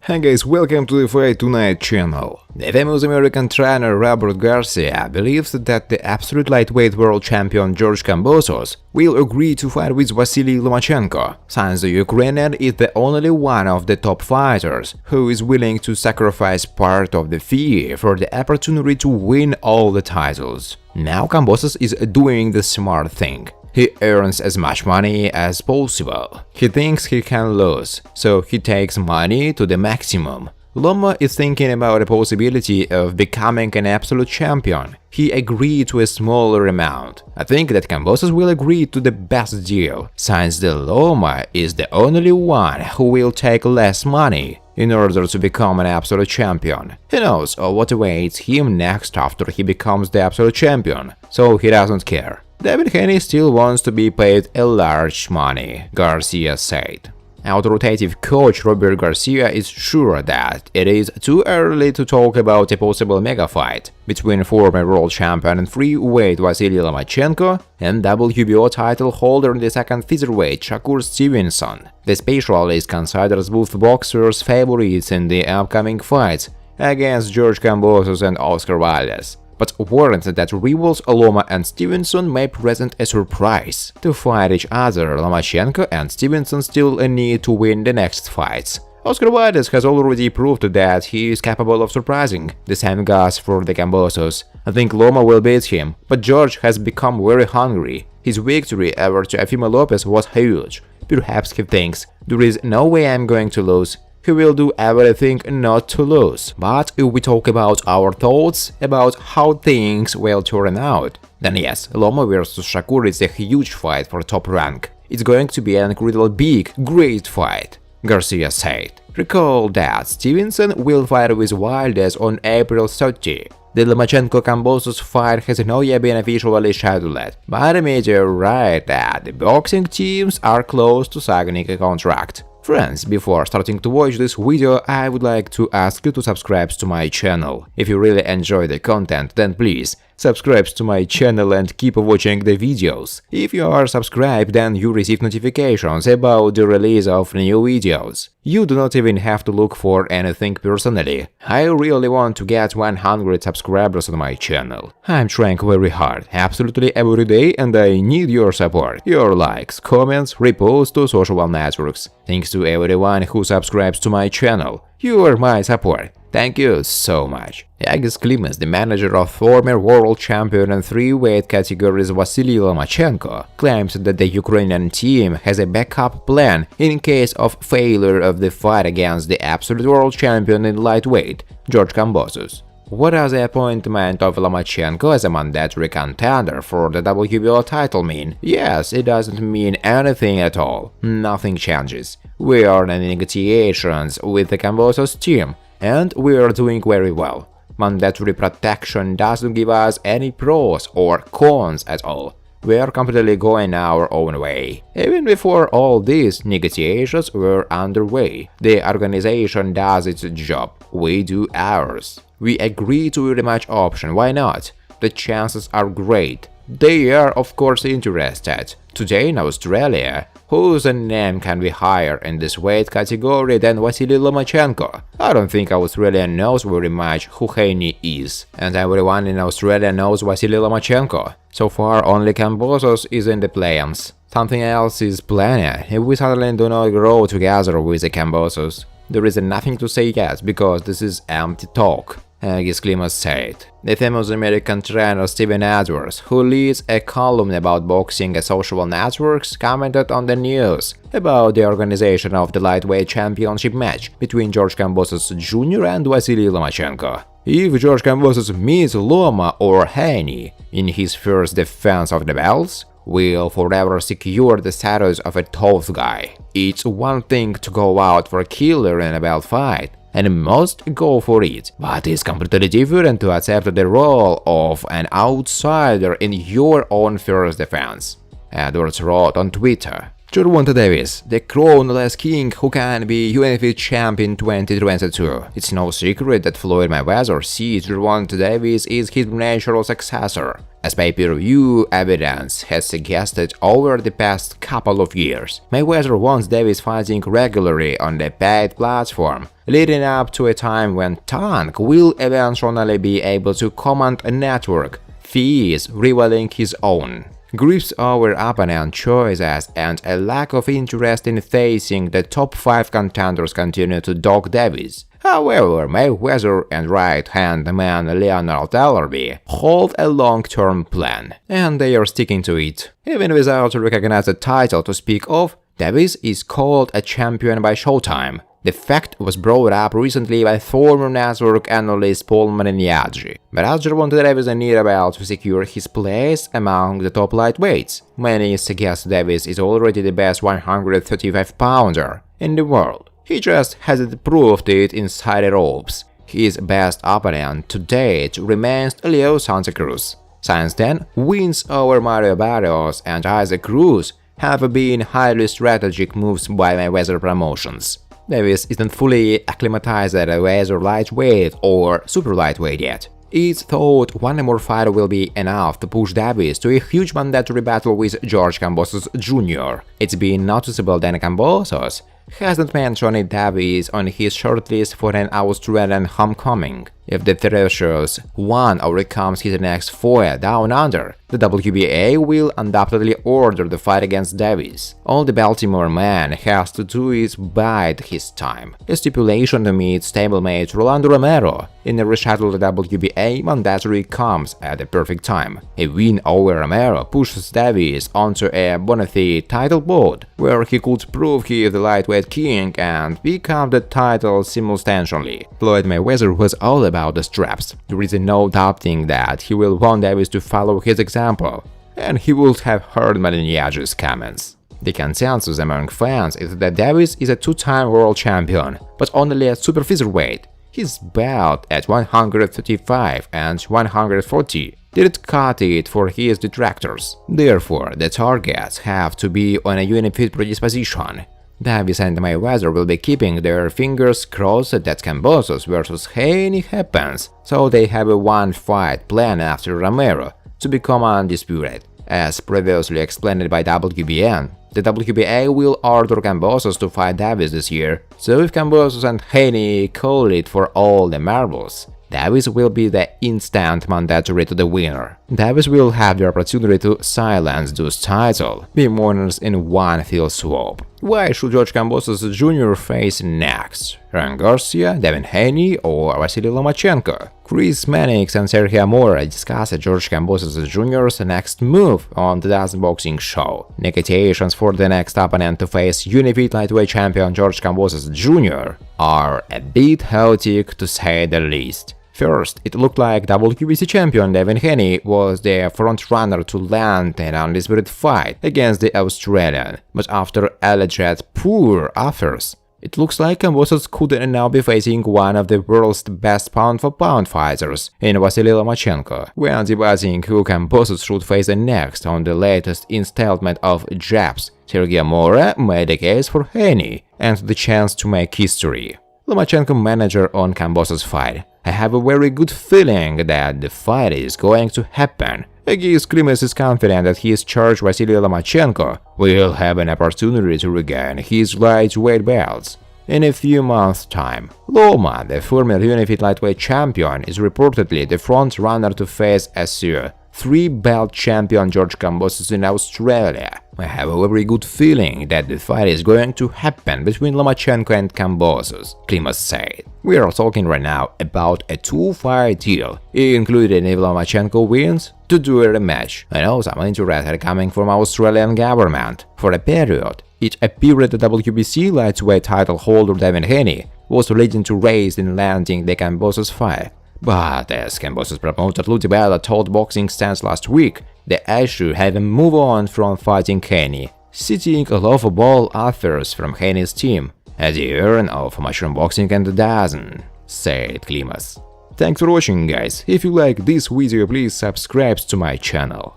Hey guys, welcome to the Fight Tonight channel. The famous American trainer Robert Garcia believes that the absolute lightweight world champion George Kambosos will agree to fight with Vasyl Lomachenko, since the Ukrainian is the only one of the top fighters who is willing to sacrifice part of the fee for the opportunity to win all the titles. Now Cambosos is doing the smart thing. He earns as much money as possible. He thinks he can lose, so he takes money to the maximum. Loma is thinking about the possibility of becoming an absolute champion. He agreed to a smaller amount. I think that Cambosos will agree to the best deal, since the Loma is the only one who will take less money in order to become an absolute champion. He knows what awaits him next after he becomes the absolute champion, so he doesn't care. Devin Haney still wants to be paid a large money, Garcia said. Authoritative coach Robert Garcia is sure that it is too early to talk about a possible mega fight between former world champion and freeweight Vasyl Lomachenko and WBO title holder in the second featherweight Shakur Stevenson. The specialist considers both boxers favorites in the upcoming fights against George Kambosos and Oscar Valdez, but warns that rivals Loma and Stevenson may present a surprise. To fight each other, Lomachenko and Stevenson still need to win the next fights. Oscar Valdez has already proved that he is capable of surprising. The same goes for the Cambosos. I think Loma will beat him, but George has become very hungry. His victory over Teofimo Lopez was huge. Perhaps he thinks, there is no way I'm going to lose. He will do everything not to lose. But if we talk about our thoughts about how things will turn out, then yes, Loma vs Shakur is a huge fight for top rank. It's going to be an incredibly big, great fight, Garcia said. Recall that Stevenson will fight with Valdez on April 30. The Lomachenko-Cambosos fight has not yet been officially scheduled, but the media write that the boxing teams are close to signing a contract. Friends, before starting to watch this video, I would like to ask you to subscribe to my channel. If you really enjoy the content, then please subscribe to my channel and keep watching the videos. If you are subscribed, then you receive notifications about the release of new videos. You do not even have to look for anything personally. I really want to get 100 subscribers on my channel. I'm trying very hard, absolutely every day, and I need your support, your likes, comments, reposts to social networks. Thanks to everyone who subscribes to my channel. You are my support. Thank you so much. Egis Klimas, the manager of former world champion in three weight categories Vasyl Lomachenko, claims that the Ukrainian team has a backup plan in case of failure of the fight against the absolute world champion in lightweight, George Kambosos. What does the appointment of Lomachenko as a mandatory contender for the WBO title mean? Yes, it doesn't mean anything at all. Nothing changes. We are in negotiations with the Cambosos team, and we are doing very well. Mandatory protection doesn't give us any pros or cons at all. We are completely going our own way. Even before all these negotiations were underway, the organization does its job, we do ours. We agree to a rematch option, why not? The chances are great. They are of course interested. Today in Australia, whose name can be higher in this weight category than Vasyl Lomachenko? I don't think Australia knows very much who Haney is, and everyone in Australia knows Vasyl Lomachenko. So far only Cambosos is in the plans. Something else is planned if we suddenly do not grow together with the Cambosos. There is nothing to say yet, because this is empty talk, Egis Klimas said. The famous American trainer Stephen Edwards, who leads a column about boxing at social networks, commented on the news about the organization of the lightweight championship match between George Kambosos Jr. and Vasyl Lomachenko. If George Kambosos meets Loma or Haney in his first defense of the belts, will forever secure the status of a tough guy. It's one thing to go out for a killer in a belt fight, and must go for it, but it's completely different to accept the role of an outsider in your own first defense, Edwards wrote on Twitter. Gervonta Davis, the crownless king who can be UFC champ in 2022. It's no secret that Floyd Mayweather sees Gervonta Davis is his natural successor, as pay-per-view evidence has suggested over the past couple of years. Mayweather wants Davis fighting regularly on the paid platform, leading up to a time when Tank will eventually be able to command a network, fees rivaling his own. Griefs over opponent choices and a lack of interest in facing the top 5 contenders continue to dog Davis. However, Mayweather and right-hand man Leonard Ellerbe hold a long-term plan, and they are sticking to it. Even without a recognized title to speak of, Davis is called a champion by Showtime. The fact was brought up recently by former network analyst Paul Marignaggi. But as Gervonta Davis is near about to secure his place among the top lightweights, many suggest Davis is already the best 135-pounder in the world. He just hasn't proved it inside the ropes. His best opponent to date remains Leo Santa Cruz. Since then, wins over Mario Barrios and Isaac Cruz have been highly strategic moves by Mayweather Promotions. Davis isn't fully acclimatized at either lightweight or super lightweight yet. It's thought one more fight will be enough to push Davis to a huge mandatory battle with George Kambosos Jr. It's been noticeable that Cambosos hasn't mentioned Davis on his shortlist for an Australian homecoming. If the Thrashers one overcomes his next foe down under, the WBA will undoubtedly order the fight against Davis. All the Baltimore man has to do is bide his time. A stipulation to meet stablemate Rolando Romero in a rescheduled WBA mandatory comes at the perfect time. A win over Romero pushes Davis onto a bona fide title bout, where he could prove he is the lightweight king and become the title simultaneously. Floyd Mayweather was all about the straps. There is no doubting that he will want Davis to follow his example, and he would have heard Marignaggi's comments. The consensus among fans is that Davis is a 2-time world champion, but only at super featherweight. His bout at 135 and 140 didn't cut it for his detractors. Therefore, the targets have to be on a unified predisposition. Davis and Mayweather will be keeping their fingers crossed that Cambosos vs Haney happens, so they have a one-fight plan after Romero to become undisputed. As previously explained by WBN, the WBA will order Cambosos to fight Davis this year, so if Cambosos and Haney call it for all the marbles, Davis will be the instant mandatory to the winner. Davis will have the opportunity to silence those title, be winners in one fell swoop. Why should George Kambosos Jr. face next? Robert Garcia, Devin Haney, or Vasyl Lomachenko? Chris Mannix and Sergio Mora discussed George Kambosos Jr.'s next move on the DAZN Boxing Show. Negotiations for the next opponent to face unified lightweight champion George Kambosos Jr. are a bit chaotic to say the least. First, it looked like WBC champion Devin Haney was the frontrunner to land an undisputed fight against the Australian, but after alleged poor offers, it looks like Cambosos could now be facing one of the world's best pound-for-pound fighters in Vasyl Lomachenko, when debating who Cambosos should face next on the latest installment of Jabs. Sergio Mora made a case for Haney and the chance to make history. Lomachenko manager on Cambosos' fight: I have a very good feeling that the fight is going to happen. Egis Klimas is confident that his charge Vasyl Lomachenko will have an opportunity to regain his lightweight belts in a few months' time. Loma, the former unified lightweight champion, is reportedly the front runner to face SU 3-belt champion George Kambosos in Australia. I have a very good feeling that the fight is going to happen between Lomachenko and Cambosos, Klimas said. We are talking right now about a 2-fight deal, including if Lomachenko wins, to do a rematch. I know some interest are coming from Australian government. For a period, it appeared the WBC lightweight title holder Devin Haney was leading to race in landing the Cambosos fight. But as Cambosos promoter Ludi Bella told Boxing Stance last week, the issue had to move on from fighting Haney, citing laughable offers from Haney's team at the urn of Mushroom Boxing and the DAZN, said Klimas. Thanks for watching, guys. If you like this video, please subscribe to my channel.